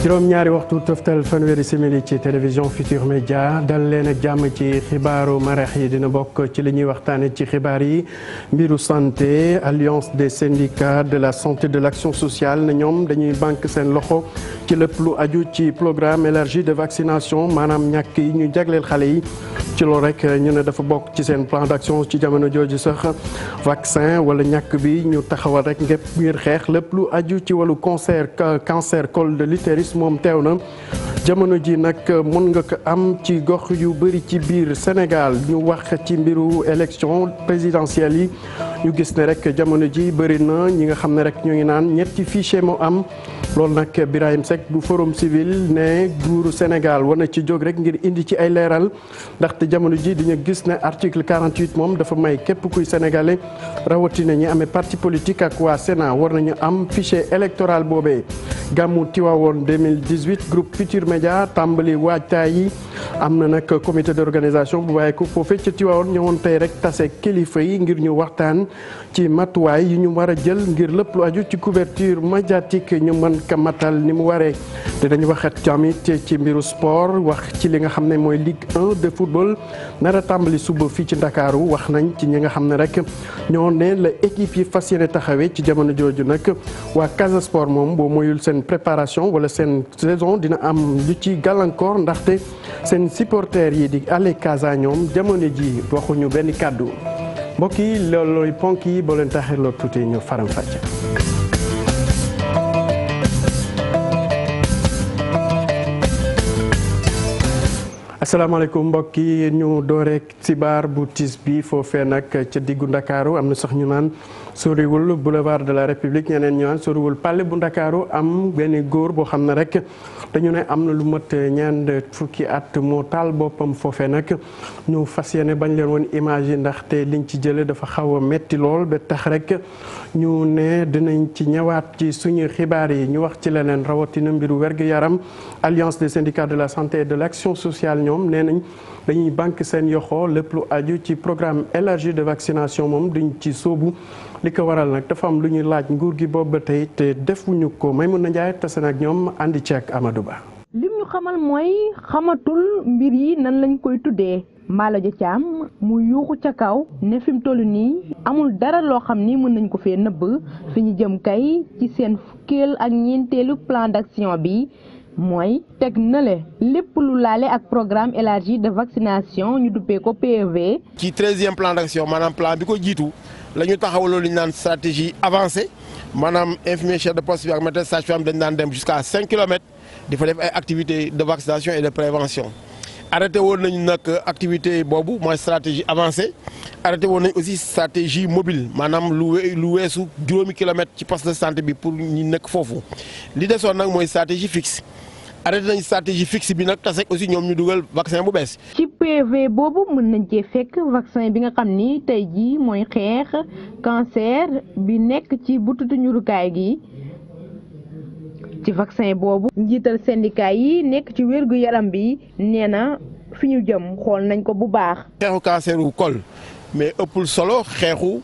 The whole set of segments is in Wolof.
juróom-ñaari waxtu toftal fanweeri simili ci télévision Futur Média dal leen ak jàmm ci xibaaru marax yi dina bokk ci li ñuy waxtaane ci xibaar yi mbiru santé alliance des syndicats de la santé de l'action sociale ne ñoom dañuy banque seen loxo ci lépp lu aju ci programme élargi de vaccination maanaam ñàkk yi ñu jagleel xale yi ci loolu rek ñu ne dafa bokk ci seen plan d'action ci jamono jooju sax vaccin wala ñàkk bi ñu taxawal rek ngir xeex lépp lu aju ci wàllu cancer col de l'utérus moom teew na jamono ji nag mën nga ko am ci gox yu bëri ci biir Sénégal ñu wax ci mbiru élection présidentielle yi ñu gis ne rek jamono ji bëri na ñi nga xam ne rek ñu ngi naan ñetti fichier moo am loolu nag Birahim Seck bu Forum Civil ne nguuru Sénégal war na ci jóg rek ngir indi ci ay leeral ndaxte jamono ji dañu gis ne article 48 moom dafa may képp kuy sénégalais rawatina ñi amee parti politique ak waa Sénat war nañu am fichier électoral boobee. gàmmu Tiwaawoon 2018 groupe Futur Média tàmbali waajtaay yi am na nag comité d'organisation bu waaye ko foofee ca Tiwaawoon ñëwoon tey rek tase kilifa yi ngir ñu waxtaan ci matuwaay yi ñu war a jël ngir lépp lu aju ci couverture médiatique ñu mën ka matal ni mu waree te dañu waxat tamit ci mbiru sport wax ci li nga xam ne mooy Ligue 1 de football nar a tàmbali suba fii ci Ndakaaru wax nañ ci ñi nga xam ne rek ñoo ne la équipe yi fas yéene taxawee ci jamono jooju nag waa Casa Sport moom boo moyul seen préparation wala seen saison dina am lu ci gàllankoor ndaxte seen supporters yi di Allez Casa ñoom jamono ji waxuñu benn kàddu mbokk yi loolooy ponk yi boo leen taxirloo tuuti ñu faram fàcce. asalaamaaleykum mbokk yi ñu dooree xibaar bu tiis bi foofee nag ca diggu Ndakaaru am na sax ñu naan soriwul boulevard de la République ñeneen ñu naan soriwul palais bu Ndakaaru am benn góor boo xam ne rek dañu ne am na lu mat ñeent fukki at moo taal boppam foofee nag ñu fas yéene bañ leen woon image yi ndaxte liñ ci jëlee dafa xaw a metti lool ba tax rek ñu ne dinañ ci ñëwaat ci suñu xibaar yi ñu wax ci leneen rawatina mbiru wergu-yaram alliance des syndicats de la santé et de l'action sociale ñoom nee nañ dañuy banque seen yoxo lépp lu aju ci programme élargi de vaccination moom duñ ci sóobu li ko waral nag dafa am lu ñuy laaj nguur gi boobu ba tey te defuñu ko Maimouna Ndiaye tase nag ñoom àndi ci ak Amadou Ba. lim ñu xamal mooy xamatul mbir yi nan lañ koy tuddee Mballo Dia Thiam mu yuuxu ca kaw ne fi mu toll nii amul dara loo xam ni mën nañ ko fee nëbb fi ñu jëm kay ci seen fukkeel ak ñeenteelu plan d'action bi. mooy teg na le lépp lu laale ak programme élargi de vaccination ñu duppee ko PEV. ci 13e plan d'action maanaam plan bi ko jiitu la ñu taxawaloo li ñu naan stratégie avancée maanaam infirmier chef de poste bi ak maîtresse sage-femme dañ daan dem jusqu'à 5 kilomètres di fa def ay activités de vaccination et de prévention. arrêté woon nañu nag activité boobu mooy stratégie avancée arrêté woon nañu aussi stratégie mobile maanaam lu weesu juróomi kilomètres ci poste de santé bi pour ñu nekk foofu li desoon nag mooy stratégie fixe. arrêté nañ stratégie fixe bi nag tase aussi ñoom ñu dugal vaccin bu bees. ci PV boobu mën nañ cee fekk vaccin bi nga xam ni tey jii mooy xeex cancer bi nekk ci butitu ñurukaay gi ci vaccin boobu njiital syndicat yi nekk ci wérgu yaram bi nee na fi ñu jëm xool nañ ko bu baax. xeexu cancer wu col mais ëppul solo xeexu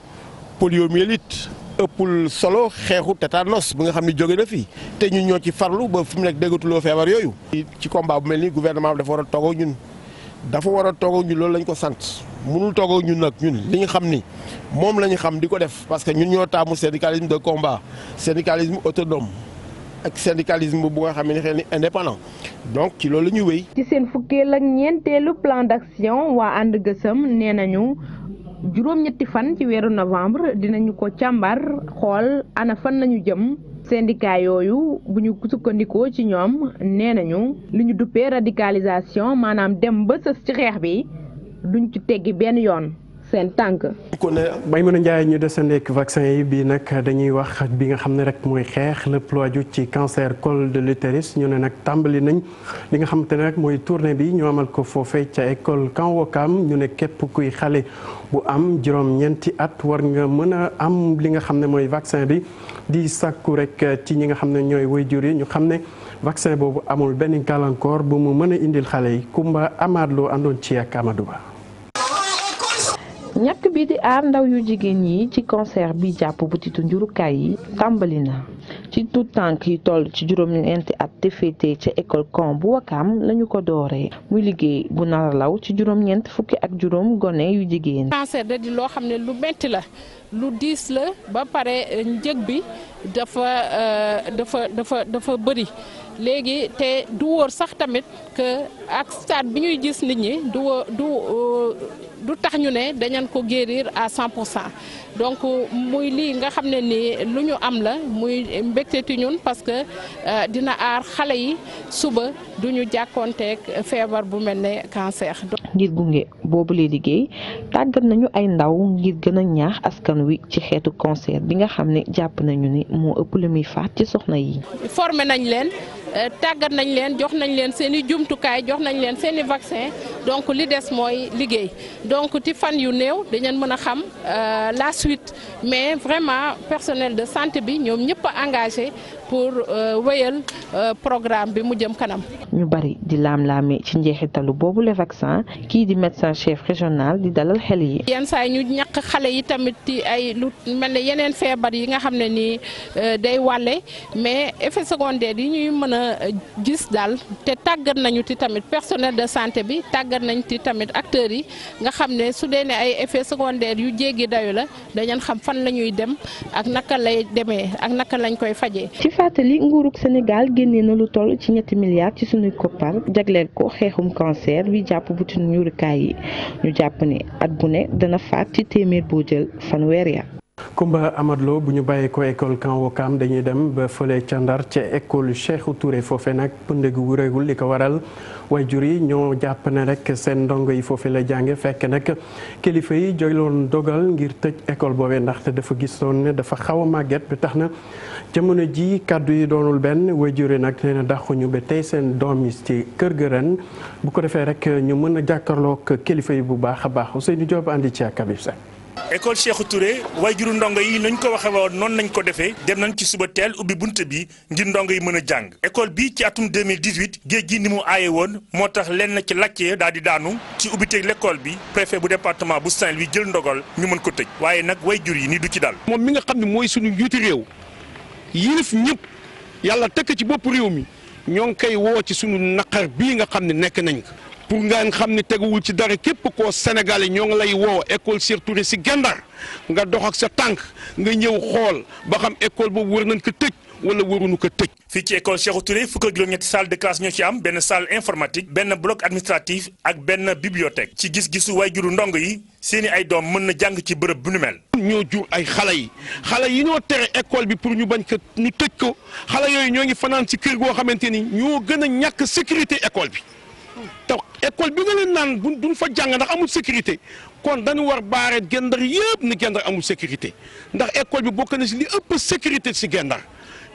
poliomyélite. ëppul solo xeexu tétanos bi nga xam ne jóge na fii te ñun ñoo ci farlu ba fi mu nekk déggatuloo feebar yooyu. ci combat bu mel ni gouvernement bi dafa war a toog ak ñun loolu lañ ko sant mënul toog ak ñun nag ñun li ñu xam ni moom la ñu xam di ko def parce que ñun ñoo taamu syndicalisme de combat syndicalisme autonome ak syndicalisme bu nga xam ne xëy na indépendant donc ci loolu la ñuy wéy. ci seen fukkeel ak ñeenteelu plan d'action waa ànd gësëm nee nañu. juróom-ñetti fan ci weeru novembre dinañu ko càmbar xool ana fan lañu jëm syndicat yooyu bu ñu sukkandikoo ci ñoom nee nañu li ñu duppee radicalisation maanaam dem ba sës ci xeex bi duñ ci teggi benn yoon seen tànk. Maimouna Ndiaye ñu desandeek vaccin yi bii nag dañuy wax bi nga xam ne rek mooy xeex lépp lu aju ci cancer col de l'utérus ñu ne nag tàmbali nañ li nga xamante ne rek mooy tournée bi ñu amal ko foofee ca école Kan Wokam ñu ne képp kuy xale bu am juróom-ñeenti at war nga mën a am li nga xam ne mooy vaccin bi di sàkku rek ci ñi nga xam ne ñooy waajur yi ñu xam ne vaccin boobu amul benn gàllankoor bu mu mën a indil xale yi Kumba Amadou àndoon ci ak Amadou Ba. ñàkk bi bii di aar ndaw yu jigéen yi ci cancer bi jàpp butitu njurukaay yi tàmbali na ci tout tànk yi toll ci juróom-ñeenti at te féete ca école camp bu Wakaam lañu ko dooree muy liggéey bu nar a law ci juróom-ñeent fukki ak juróom gone yu jigéen. cancer da di loo xam ne lu metti la lu diis la ba pare njëg bi dafa bëri léegi te du wóor sax tamit que ak stade bi ñuy gis nit ñi du tax ñu ne dañan ko guérir à 100%. donc muy lii nga xam ne ni lu ñu am la muy mbégteeti ñun parce que dina aar xale yi suba du ñu jàkkoonteeg feebar bu mel ne cancer. ngir gunge boobu lay liggéey tàggat nañu ay ndaw ngir gën a ñaax askan wi ci xeetu cancer bi nga xam ne jàpp nañu ni moo ëpp lu muy faat ci soxna yi. formé nañ leen tàggat nañ leen jox nañ leen seen i jumtukaay jox nañ leen seen i vaccin donc li des mooy liggéey donc ci fan yu néew dañu mën a xam la suite mais vraiment personnel de santé bi ñoom ñëpp a engagé pour wéyal programme bi mu jëm kanam. ñu bari di laam-laame ci njeexitalu boobu le vaccin kii di médecin chef régional di dalal xel yi. yenn saa yi ñu ñàkk xale yi tamit ci ay lu mel ne yeneen feebar yi nga xam ne nii day wàlle mais effet secondaire yi ñuy mën a gis daal te tàggat nañu ci tamit personnel de santé bi tàggat nañ ci tamit acteurs yi nga xam ne su dee ne ay effet secondaire yu jéggi dayu la dañu xam fan la ñuy dem ak naka lay demee ak naka lañ koy fajee. ci fàttali nguurug Sénégal génnee na lu toll ci 3 milliards ci sunuy koppar jagleel ko xeexum cancer bi jàpp butinu njurukaay yi ñu jàpp ne at bu ne dana faat ci téeméer boo jël fanweer ya. Kumba Amadlo bu ñu bàyyi ko école Camp Wakaam dañuy dem ba fële ca Ndar ca école Cheikhou Touré foofe nag pënd gu wureegul li ko waral waajur yi ñoo jàpp ne rek seen ndongo yi foofe la jànge fekk nag kilifa yi jëloon dogal ngir tëj école boobee ndaxte dafa gisoon ne dafa xaw a màgget bi tax na jamono ji kàddu yi doonul benn waajur yi nag nee na dàquñu ba tey seen doom yi ci kër ga ren bu ko defee rek ñu mën a jàkkaarloog kilifa yi bu baax a baax Ousseynou Diop andi ci ak Kabib Seck. école Cheikhou Touré waajuru ndongo yi nañ ko waxee woon noonu nañ ko defee dem nañ ci suba teel ubbi bunt bi ngir ndongo yi mën a jàng école bi ci atum 2018 géej gi ni mu aaye woon moo tax lenn ci làkkee daal di daanu ci ubbiteeg l'école bi préfet bu département bu Saint-Louis jël ndogal ñu mën ko tëj waaye nag waajur yi ni du ci dal. moom mi nga xam ne mooy suñu njiitu réew yilif ñëpp yàlla tekk ci bopp réew mi ñoo ngi koy woo ci suñu naqar bii nga xam ne nekk nañ ko. pour nga xam ne teguwul ci dara képp koo Sénégalais ñoo ngi lay woo école Cheikhou Touré si Gendar nga dox ak sa tànk nga ñëw xool ba xam école boobu war nañ ko tëj wala waruñu ko tëj. fii ci école Cheikhou Touré fukk ak juróom-ñetti salle de classe ñoo ci am benn salle informatique benn bloc administratif ak benn bibliothèque ci gis-gisu waajuru ndongo yi seeni ay doom mën na jàng ci bërëb bu nu mel. ñoo jur ay xale yi ñoo tere école bi pour ñu bañ ko ñu tëj ko xale yooyu ñoo ngi fanaan ci kër goo xamante ni ñoo gën a ñàkk sécurité école bi. te école bi nga leen naan duñ fa jàng ndax amul sécurité kon dañu war baare Gendar yëpp ni Gendar amul sécurité ndax école bi bokk na si li ëpp sécurité si Gendar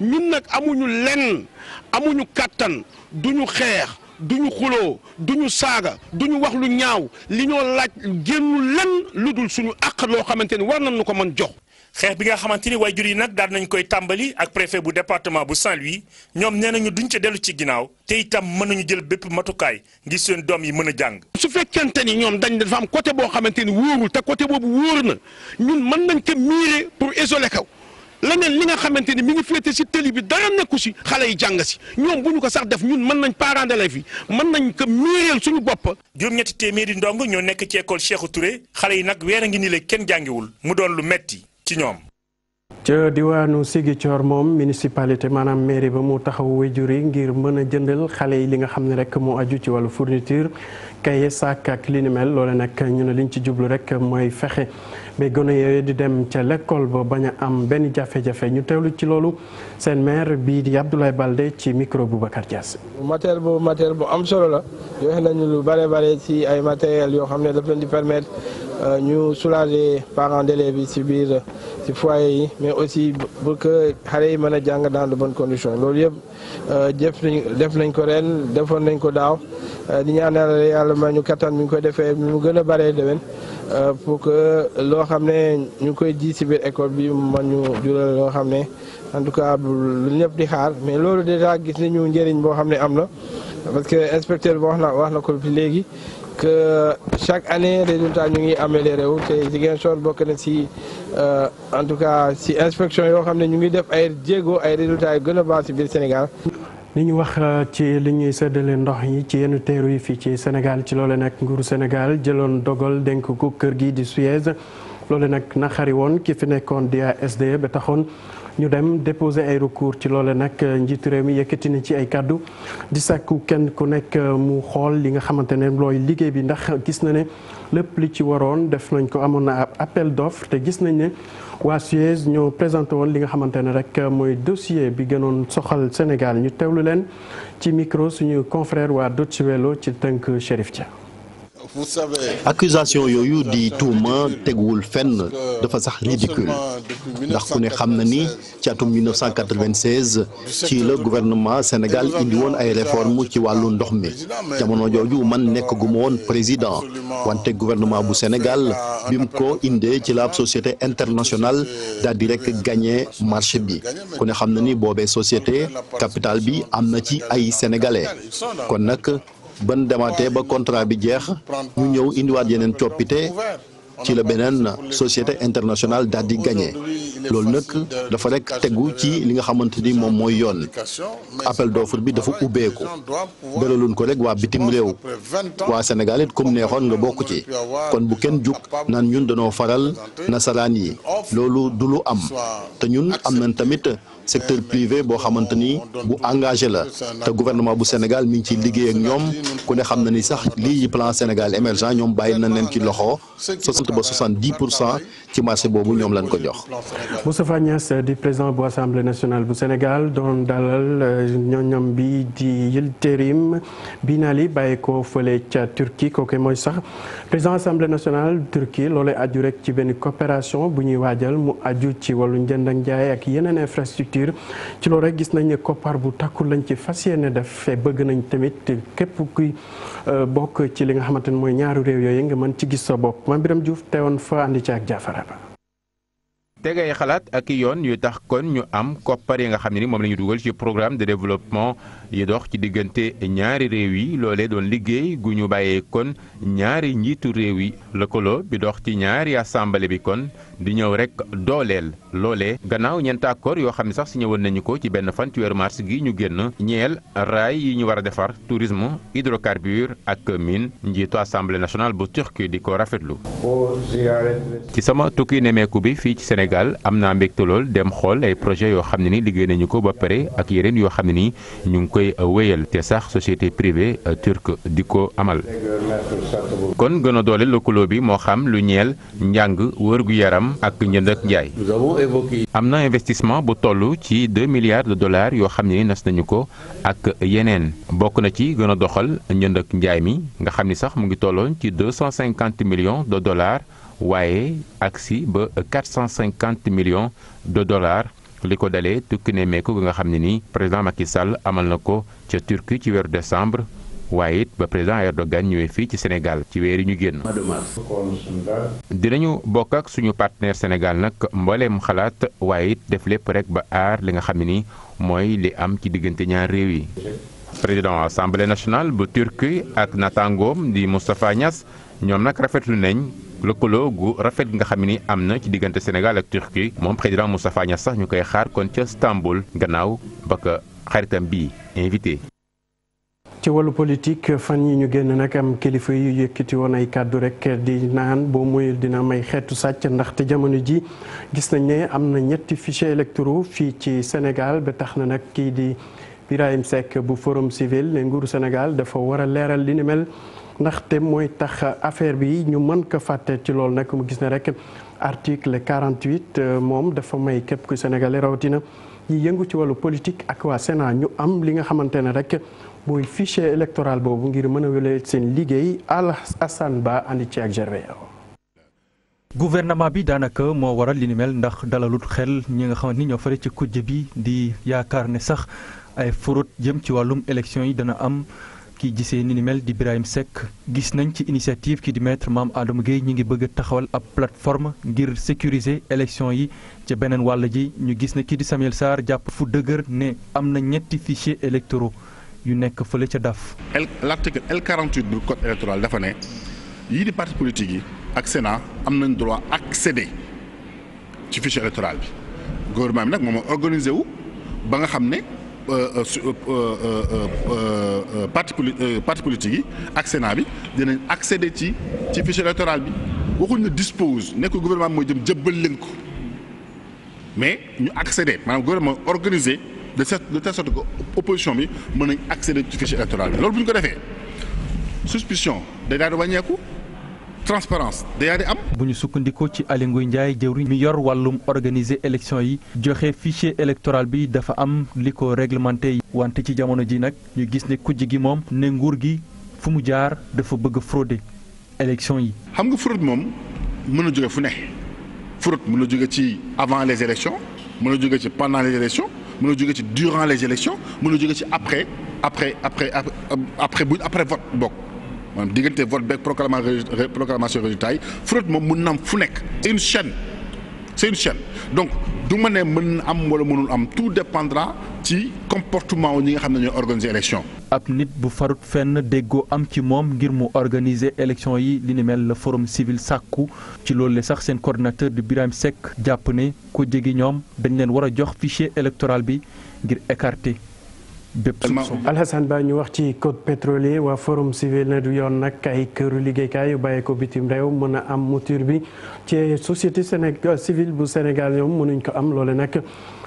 ñun nag amuñu lenn amuñu kàttan duñu xeex duñu xuloo duñu saaga duñu wax lu ñaaw li ñoo laaj génnu lenn lu dul suñu àq loo xamante ni war nañu ko mën jox. xeex bi nga xamante ni waajur yi nag daal nañ koy tàmbali ak préfet bu département bu Saint-Louis ñoom nee nañu duñ ca dellu ci ginnaaw te itam mën nañu jël bépp matukaay ngir seen doom yi mën a jàng. su fekkente ni ñoom dafa am côté boo xamante ni wóorul te côté boobu wóor na ñun mën nañ ko miire pour isoler ko leneen li nga xamante ni mi ngi féete si tëli bi dara nekku si xale yi jàng si ñoom bu ñu ko sax def ñun mën nañ parents d'élèves yi mën nañ ko miireel suñu bopp. juróom-ñetti téeméeri ndong ñoo nekk ci école Cheikhou Touré xale yi nag weer a ngi ni le kenn jàngiwul mu doon lu metti ci ñoom. ca diwaanu Ziguinchor moom municipalité maanaam mairie ba mu taxaw waajur yi ngir mën a jëndal xale yi li nga xam ne rek moo aju ci wàllu fourniture kaye sac ak li ni mel loole nag ñu ne liñ ci jublu rek mooy fexe ba gone yooyu di dem ca l'école ba bañ a am benn jafe-jafe ñu teewlu ci loolu seen maire bii di Abdoulaye Baldé ci micro Boubacar Dias. matériel bu am solo la joxe nañu lu bare ci ay matériel yoo xam ne daf leen di permettre ñu soulager parents d'élèves yi ci biir ci foyer yi mais aussi pour que xale yi mën a jàng dans de bonnes conditions loolu yëpp def nañ ko ren defoon nañ ko daaw di ñaanal yàlla ma ñu kattan mi ngi koy defee mu gën a bare déwén pour que loo xam ne ñu koy ji ci biir école bi man ñu jural loo xam ne en tout cas lu ñëpp di xaar mais loolu déjà gis nañu njëriñ boo xam ne am na parce que inspecteur bi wax na ko léegi que chaque année résultat ñu ngi amélioré wu te Ziguinchor bokk na si en tout cas si inspection yoo xam ne ñu ngi def ay jéego ay résultats yu gën a baax si biir Sénégal. li ñu wax ci li ñuy séddale ndox yi ci yenn teeru yi fii ci Sénégal ci loole nag nguuru Sénégal jëloon dogal dénk ko kër gi di Suez loole nag naxari woon ki fi nekkoon di ASD ba taxoon ñu dem déposer ay recours ci loole nag njiitu réew mi yëkkati na ci ay kàddu di sàkku kenn ku nekk mu xool li nga xamante ne looy liggéey bi ndax gis na ne lépp li ci waroon def nañ ko amoon na ab appel d'offre te gis nañ ne waa Suez ñoo présenté woon li nga xamante ne rek mooy dossier bi gënoon soxal Sénégal ñu teewlu leen ci micro suñu confrère waa Deutsche Welle ci tënk Chérif Dia. accusation yooyu di tuuma teguwul fenn dafa sax ridicule ndax ku ne xam na ni ci atum 1996 ci la gouvernement Sénégal indi woon ay réformes ci wàllu ndox mi jamono jooju man nekk gu ma woon président wante gouvernement bu Sénégal bi mu ko indee ci la ab société internationale daal di rek gagné marché bi ku ne xam na ni boobee société capital bi am na ci ay sénégalais kon nag. ban demaatee ba contrat bi jeex ñu ñëw indiwaat yeneen coppite ci la beneen société internationale daal di gagné loolu nag dafa rek tegu ci li nga xamante ni moom mooy yoon appel d'offre bi dafa ubbeeku beraloon ko rek waa bitim réew waa Sénégal it comme neexoon nga bokk ci kon bu kenn jug naan ñun dañoo faral nasaraan yi loolu du lu am te ñun am nañ tamit secteur privé boo xamante ni bu engagé la te gouvernement bu Sénégal mi ngi ciy liggéey ak ñoom ku ne xam na ni sax lii plan Sénégal émergent ñoom bàyyi na leen ci loxo 60 ba 70% ci marché boobu ñoom lañ ko jox. Moustapha Niasse di président bu assemblée nationale bu Sénégal doon dalal ñoñam bi di Yildirim Binali bàyyi ko fële ca Turquie kooku mooy sax président assemblée nationale Turquie loolee aju rek ci benn coopération bu ñuy waajal mu aju ci wàllu njënd ak njaay ak yeneen infrastructure ci loolu rek gis nañ ne koppar bu takku lañ ci fas yéene def bëgg nañ tamit képp kuy bokk ci li nga xamante ne mooy ñaari réew yooyu nga mën ci gis sa bopp Mame Birame Diouf teewoon fa andi ci ak Jaafara Ba. tegay xalaat ak yoon yu tax kon ñu am koppar yi nga xam ne ni moom la ñu dugal ci programme de développement yi dox ci diggante ñaari réew yi loolee doon liggéey gu ñu bàyyee kon ñaari njiitu réew yi lëkkaloo bi dox ci ñaari assemblée bi kon di ñëw rek dooleel loolee gannaaw ñeenti accord yoo xam ne sax si ñëwoon nañu ko ci benn fan ci weeru mars gi ñu génn ñeel raay yi ñu war a defar tourisme hydrocarbure ak mine njiitu assemblée nationale bu Turquie di ko rafetlu. ci sama tukki nemeeku bi fii ci Sénégal am naa mbégte lool dem xool ay projet yoo xam ne ni liggéey nañu ko ba pare ak yeneen yoo xam ne ni ñu ngi koy wéyal te sax société privée turque di ko amal. kon gën a doole lëkkaloo bi moo xam lu ñeel njàng wërgu yaram ak njënd ak njaay. am na investissement bu toll ci 2 milliards de dollars yoo xam ne ni nas nañu ko ak yeneen bokk na ci gën a doxal njënd ak njaay mi nga xam ni sax mu ngi tolloon ci 250 millions de dollars. waaye agsi ba 450 millions de dollars li ko dalee tukki nemmeeku nga xam ne ni président Macky Sall amal na ko ca Turquie ci weeru décembre waaye it ba président Erdogan ñëwee fii ci Sénégal ci weer yi ñu génn. dinañu bokk ak suñu partenaire Sénégal nag mbooleem xalaat waaye it def lépp rek ba aar li nga xam ne ni mooy li am ci diggante ñaar réew yi. président assemblée nationale bu Turquie ak natangoom di Moustapha Niasse ñoom nag rafetlu nañ. lëkkaloo gu rafet nga xam ni am na ci diggante Sénégal ak Turquie moom président Moustapha Niasse sax ñu koy xaar kon ca Istanbul gannaaw ba ko xaritam bii invité. ci wàllu politique fan yi ñu génn nag am kilifa yu yëkkati woon ay kàddu rek di naan boo muy dina may xeetu sàcc ndaxte jamono ji gis nañ ne am na ñetti fichiers électoraux fii ci Sénégal ba tax na nag kii di Birahim Seck bu Forum Civil ne nguuru Sénégal dafa war a leeral li ni mel. ndaxte mooy tax affaire bi ñu mën ko fàtte ci loolu nag mu gis ne rek article 48 moom dafa may képp ku sénégalais rawatina ñi yëngu ci wàllu politique ak waa Sénat ñu am li nga xamante ne rek mooy fichier électoral boobu ngir mën a wéle seen liggéey Alassane Ba andi ci ak Gervais. gouvernement bi daanaka moo waral li ni mel ndax dalalut xel ñi nga xamante ni ñoo fare ci kujje bi di yaakaar ne sax ay fraude jëm ci wàllum élection yi dana am. ki gisee ni mel di Birahim Seck gis nañ ci initiative ki di maître Mame Adama Gueye ñi ngi bëgg a taxawal ab plateforme ngir sécuriser élection yi ca beneen wàll ji ñu gis ne ki di Samuel Sarr jàpp fu dëgër ne am na ñetti fichiers électoraux yu nekk fële ca DAF. L'article L48 du code électoral dafa ne yii di parti politique yi ak Sénat am nañ droit accéder ci fichier électoral bi gouvernement bi nag moom organisé wu ba nga xam ne parti politique yi ak Sénat bi dinañ accéder ci fichier électoral bi waxuñ ne dispose nekk gouvernement bi mooy jëm jëbbal leen ko mais ñu accéder maanaam gouvernement organisé de telle sorte que opposition bi mën nañ accéder ci fichier électoral bi loolu bu ñu ko defee suspicion day daal di wàññeeku transparence day daal di am. bu ñu sukkandikoo ci Aly Ngouille Ndiaye jëwriñ mi yor wàllum organiser élection yi joxe fichier électoral bi dafa am li ko réglementé wante ci jamono ji nag ñu gis ne kujj gi moom ne nguur gi fu mu jaar dafa bëgg frauder élection yi. xam nga fraude moom mën a jóge fu ne fraude mën a jóge ci avant les élections mën a jóge ci pendant les élections mën a jóge ci durant les élections mën a jóge ci après vote bokk. maanaam diggante vote beeg proclamation résultat yi fraude moom mën na am fu nekk c'est une chaîne donc du ma ne mën na am wala mënul am tout dépendra ci comportement ñi nga xam ne ñooy organiser élection. ab nit bu farut fenn déggoo am ci moom ngir mu organiser élection yi li ni mel la forum civil sàkku ci loolu sax seen coordinateur di Birahim Seck jàpp ne ko jegi ñoom dañ leen war a jox fichier électoral bi ngir écarter. Alhassane Ba ñu wax ci code pétrolier waa forum civil ne du yoon nag ay këru liggéeykaay yu bàyyee ko bitim réew mën a am mouture bi ci société civile bu Sénégal ñoom mënuñ ko am loole nag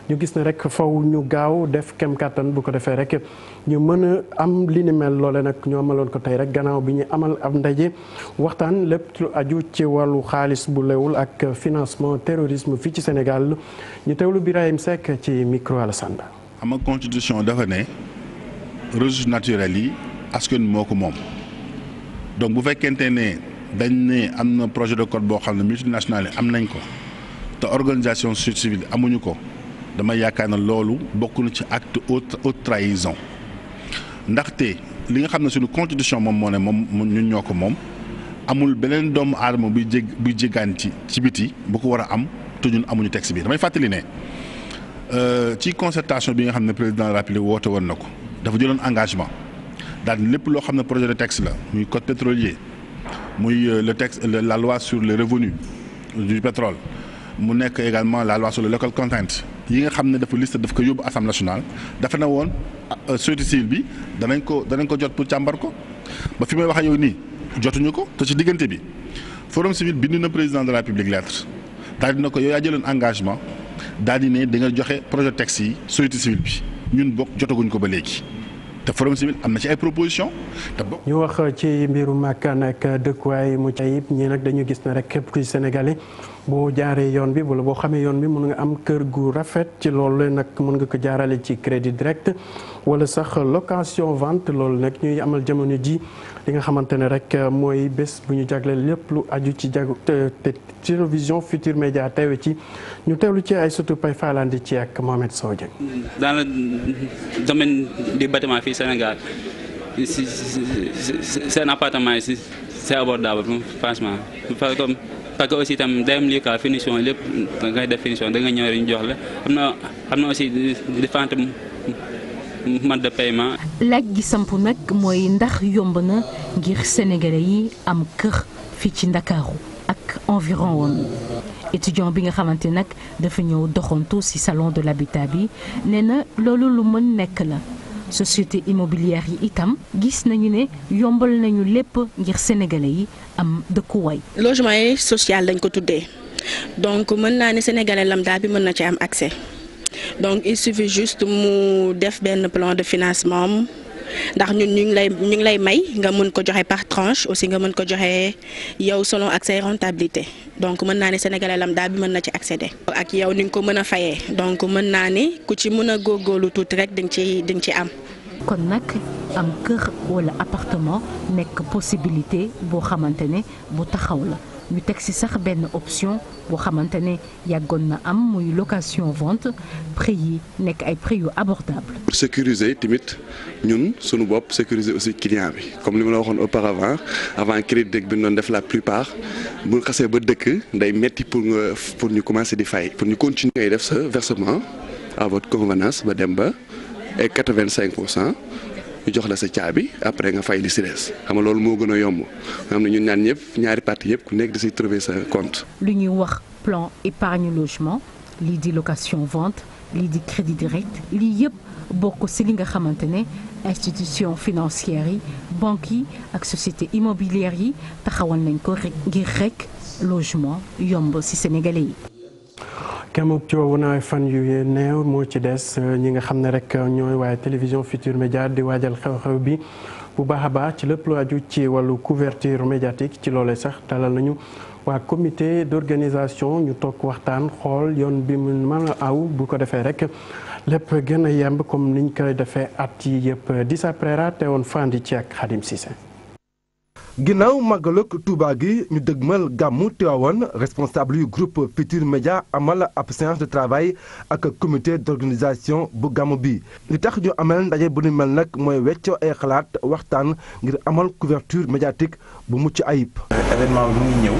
ñu gis ne rek faw ñu gaaw def kem kàttan bu ko defee rek ñu mën a am li ni mel loole nag ñu amaloon ko tey rek gannaaw bi ñu amal ab ndaje waxtaan lépp lu aju ci wàllu xaalis bu lewul ak financement terrorisme fii ci Sénégal ñu teewlu Birahim Seck ci micro Alassane Ba. ama constitution dafa ne ressources naturelles yi askan moo ko moom donc bu fekkente ne dañ ne am na projet de code boo xam ne multinationales yi am nañ ko te organisation société civile amuñu ko dama yaakaar na loolu bokk na ci acte haute trahison ndaxte li nga xam ne suñu constitution moom moo ne moom ñun ñoo ko moom amul beneen doomu aadama buy jéggaan ci biti bu ko war a am te ñun amuñu texte bi damay fàttali ne ci concertation bi nga xam ne président de la République woote woon na ko dafa jëloon engagement daal lépp loo xam ne projet de texte la muy code pétrolier muy le texte la loi sur les revenus du pétrole mu nekk également la loi sur le local content yi nga xam ne dafa liste daf ko yóbbu assemblée nationale dafa ne woon société civile bi danañ ko jot pour càmbar ko ba fi may wax ak yow nii jotuñu ko te ci diggante bi forum civil bind na président de la République lettre daal dina ko yow yaa jëloon engagement daal di ne da nga joxe projet texte yi société civile bi ñun bokk jotaguñ ko ba léegi te forum civil am na ci ay proposition te bokk. ñu wax ci mbiru makkaan ak dëkkuwaay mu ci ayib ñii nag dañu gis ne rek képp kuy sénégalais boo jaaree yoon bi wala boo xamee yoon bi mën nga am kër gu rafet ci loolu nag mën nga ko jaarale ci crédit direct wala sax location vente loolu nag ñuy amal jamono ji li nga xamante ne rek mooy bés bu ñu jagleel lépp lu aju ci télévision Futur Média teewe ci ñu teewlu ci ay surtout pay falandi ci ak Mohamed Sow Dieng. Dans le domaine du bâtiment fii Sénégal c'est un appartement ici c'est abordable franchement parce que aussi itam day am lii quoi finition lépp da ngay def finition da nga ñëw rek ñu jox la am na aussi différentes mode de paiement. laaj gi samp nag mooy ndax yomb na ngir sénégalais yi am kër fii ci Ndakaaru ak environ woon étudiant bi nga xamante nag dafa ñëw doxantu ci salon de l'habitat bi nee na loolu lu mën nekk la. société immobilière yi itam gis nañu ne yombal nañu lépp ngir sénégalais yi am dëkkuwaay. logement yi social lañ ko tuddee donc mën naa ne sénégalais lambda bi mën na ci am accès donc il suffit juste mu def benn plan de financement ndax ñun ñu ngi lay may nga mën ko joxe par tranche aussi nga mën ko joxe yow selon ak say rentabilité donc mën naa ne sénégalais lambda bi mën na ci accéder. ak yow ni nga ko mën a fayee donc mën naa ne ku ci mën a góorgóorlu tuuti rek di nga ci am. kon nag am kër wala appartement nekk possibilité boo xamante ne bu taxaw la ñu teg ci sax benn option boo xamante ne yàggoon na am muy location vente prix yi nekk ay prix yu abordable. pour sécuriser tamit ñun sunu bopp sécuriser aussi client bi comme li ma la waxoon auparavant avant crédit bi ñu doon def la plupart bu xasee ba dëkk day metti pour ñu commencer di fay pour ñu continuer def sa versement à votre convenance ba dem ba ay 85%. ñu jox la sa caabi après nga fay li si des xam nga loolu moo gën a yomb nga xam ne ñun ñaan ñëpp ñaari parti yëpp ku nekk da siy trouver sa compte. lu ñuy wax plan épargne logement lii di location vente lii di crédit direct lii yëpp bokk ci li nga xamante ne institution financières yi banques yi ak société immobilière yi taxawal nañ ko rek ngir rek logement yomb ci sénégalais yi. kemuk coowu na fan yu néew moo ci des ñi nga xam ne rek ñooy waaye télévision Futurs Médias di waajal xew-xew bi bu baax a baax ci lépp lu aju ci wàllu couverture médiatique ci loolee sax dalal nañu waa comité d'organisation ñu toog waxtaan xool yoon bi mu mën a aw bu ko defee rek lépp gën a yemb comme niñ koy defee at yi yëpp di sa préra teewoon fandi ci ak Khadim Cissé. ginnaaw màggalug Touba gi ñu dëgmal gàmmu Tivaouane responsable yu groupe Futurs Médias amal ab séance de travail ak comité d'organisation bu gàmmu bi li tax ñu amal ndaje bu ni mel nag mooy weccoo ay xalaat waxtaan ngir amal couverture médiatique bu mucc ayib. événement bi mu ngi ñëw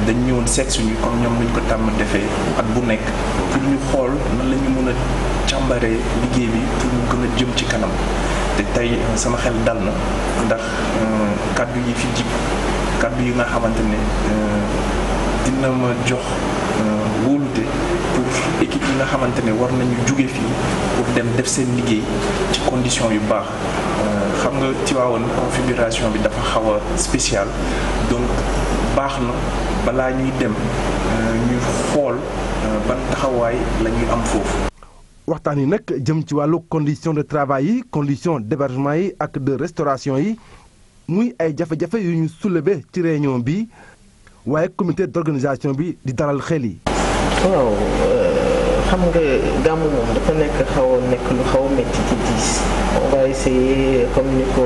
dañ ñëwoon seet suñu comme ñoom nuñ ko tàmm defee at bu nekk pour ñu xool nan la ñu mën a càmbaree liggéey bi pour ñu gën a jëm ci kanam te tey sama xel dal na ndax kaddu yi fi jib kaddu yi nga xamante ne dina ma jox wóolute pour équipe yi nga xamante ne war nañu jóge fii pour dem def seen liggéey ci condition yu baax xam nga Tivaouane configuration bi dafa xaw a spécial donc baax na balaa ñuy dem ñu xool ban taxawaay la ñuy am foofu. waxtaan yi nag jëm ci wàllu condition de travail yi condition d'hébergement yi ak de restauration yi muy ay jafe-jafe yu ñu soulevé ci réunion bi waaye comité d'organisation bi di dalal xel yi. waaw xam nga gàmmu moom dafa nekk lu xaw a métti ci diis on va essayer comme ni ko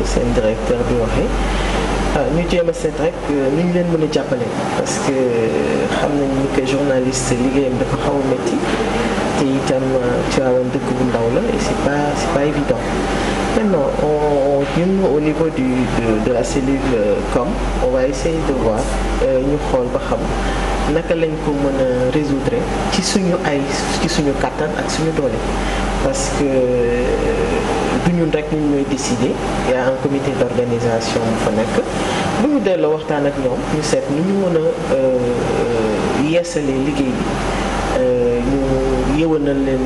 seen directeur bi waxee ñu jéem a seet rek ni ñu leen mën a jàppale parce que xam nañ ni que journaliste liggéeyam dafa xaw a métti te itam Tivaouane dëkk bu ndaw la et c'est pas évident. Maintenant ñun au niveau de la cellule com on va essayer de voir ñu xool ba xam naka lañ ko mën a résoudre ci suñu kàttan ak suñu doole parce que du ñun rek ñun ñooy décider il y a un comité d'organisation bu fa nekk bu ñu delloo waxtaan ak ñoom ñu seet ni ñu mën a yeesalee liggéey bi ñu yëwanal leen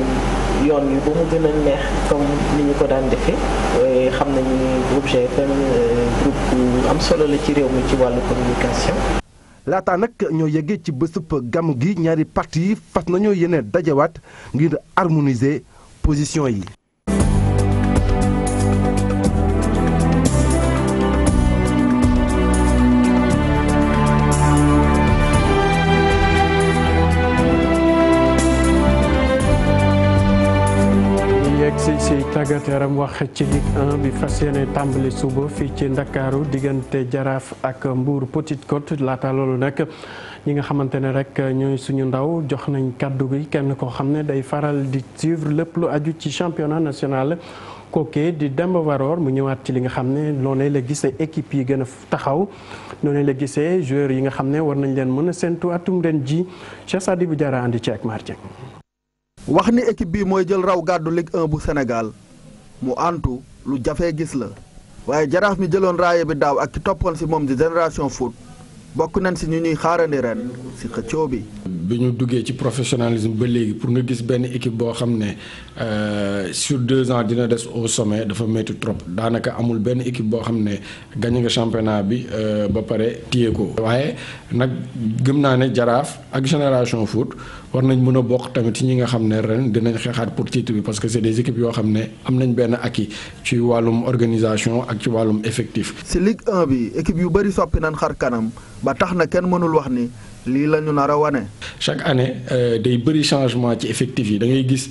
yoon yi ba mu gën a neex comme ni ñu ko daan defee xam nañu ni groupe GFM groupe bu am solo la ci réew mi ci wàllu communication. laata nag ñoo yeggee ci bésub gàmmu gi ñaari parti yi fas nañoo yéene dajewaat ngir harmoniser position yi. si tàggat yaram wax ci Ligue 1 bi fas yéene tàmbali suba fii ci Ndakaaru diggante Jaraaf ak Mbour Petite Côte laata loolu nag ñi nga xamante ne rek ñooy suñu ndaw jox nañ kàddu gi kenn koo xam ne day faral di suivre lépp lu aju ci championnat national kooke di Demba Waroor mu ñëwaat ci li nga xam ne noonu la gisee équipe yi gën a taxaw noonu la gisee joueurs yi nga xam ne war nañ leen mën a séntu atum ren ji Cheikh Sadibou Diarra andi ci ak Martin. wax ni équipe bi mooy jël raw gàddu Ligue 1 bu Sénégal mu antu lu jafee gis la waaye jaraaf mi jëloon raaya bi daaw ak ki toppoon si moom di Génération Foot bokk nañ si ñu ñuy xaarandi ren si xëccoo bi. bi ñu duggee ci professionnalisme ba léegi pour nga gis benn équipe boo xam ne sur 2 ans dina des au sommet dafa métti trop daanaka amul benn équipe boo xam ne gagné nga championnat bi ba pare téye ko. waaye nag gëm naa ne jaraaf ak Génération Foot war nañ mën a bokk tamit ci ñi nga xam ne ren dinañ xeexaat pour titre bi parce que c'est des équipes yoo xam ne am nañ benn acquis ci wàllum organisation ak ci wàllum effectif. si Ligue 1 bi équipe yu bëri soppi nañ xar kanam ba tax na kenn mënul wax ni lii la ñu nar a wane. chaque année day bëri changement ci effectif yi da ngay gis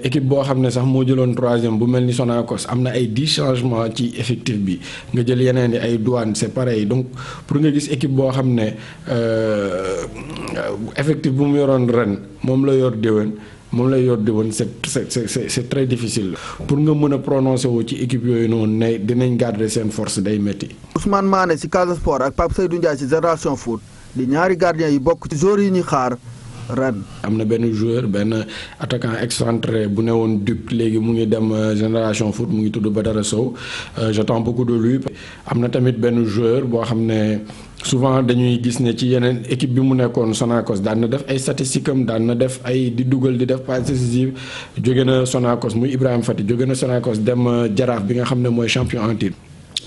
équipe boo xam ne sax moo jëloon 3e bu mel ni Sonacos am na ay 10 changements ci effectif bi nga jël yeneen i ay douane c'est pareil donc pour nga gis équipe boo xam ne effectif bu mu yoroon ren moom la yor déwén c'est très difficile pour nga mën a prononcer wu ci équipe yooyu noonu ne dinañ garder seen force day métti. Ousmane Mané ci Casa Sport ak Pape Seydou Ndiaye ci Génération Foot di ñaari gardien yi bokk ci joueurs yi ñuy xaar ren. am na benn joueur benn attaquant excentré bu newoon Duc léegi mu ngi dem Génération Foot mu ngi tudd Badara Sow j'attends beaucoup de lui. am na tamit benn joueur boo xam ne souvent dañuy gis ne ci yeneen équipe bi mu nekkoon Sonacos daan na def ay statistiques am daan na def ay di dugal di def passes décisives jóge na Sonacos muy Ibrahima Fati jóge na Sonacos dem Jaraaf bi nga xam ne mooy champion en titre.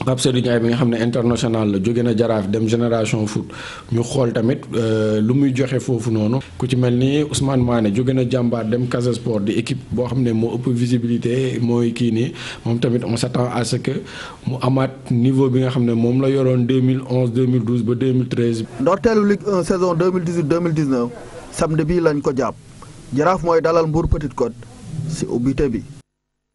Pape Seydou Ndiaye bi nga xam ne international la jóge na Jaraaf dem Génération Foot ñu xool tamit lu muy joxe foofu noonu ku ci mel ni Ousmane Mané jóge na Jàmbaar dem Casa Sport di équipe boo xam ne moo ëpp visibilité mooy kii nii moom tamit on s'attend à ce que mu amaat niveau bi nga xam ne moom la yoroon 2011 2012 ba 2013. ndorteelu Ligue 1 saison 2018 2019 samedi bii lañ ko jàpp Jaraaf mooy dalal Mbour Petite Côte si ubbite bi.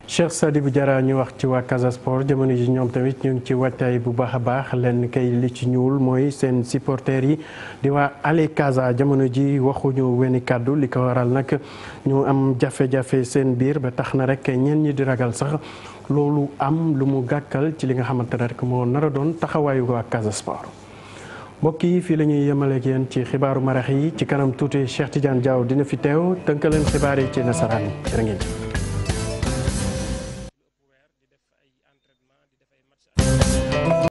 Cheikh Sadibou Diarra ñu wax ci waa Casa Sport jamono ji ñoom tamit ñu ngi ci wattaay bu baax a baax leen kay li ci ñuul mooy seen supporters yi di waa Ale Casa jamono ji waxuñu wenn kàddu li ko waral nag ñu am jafe-jafe seen biir ba tax na rek ñenn ñi di ragal sax loolu am lu mu gàkkal ci li nga xamante ne rek moo nar a doon taxawaayu waa Casa Sport. mbokk yi fii la ñuy yemaleeg yéen ci xibaaru marax yi ci kanam tuuti Cheikh Tidiane Diaw dina fi teew tënk leen xibaar yi ci nasaraan yi jërë ngeen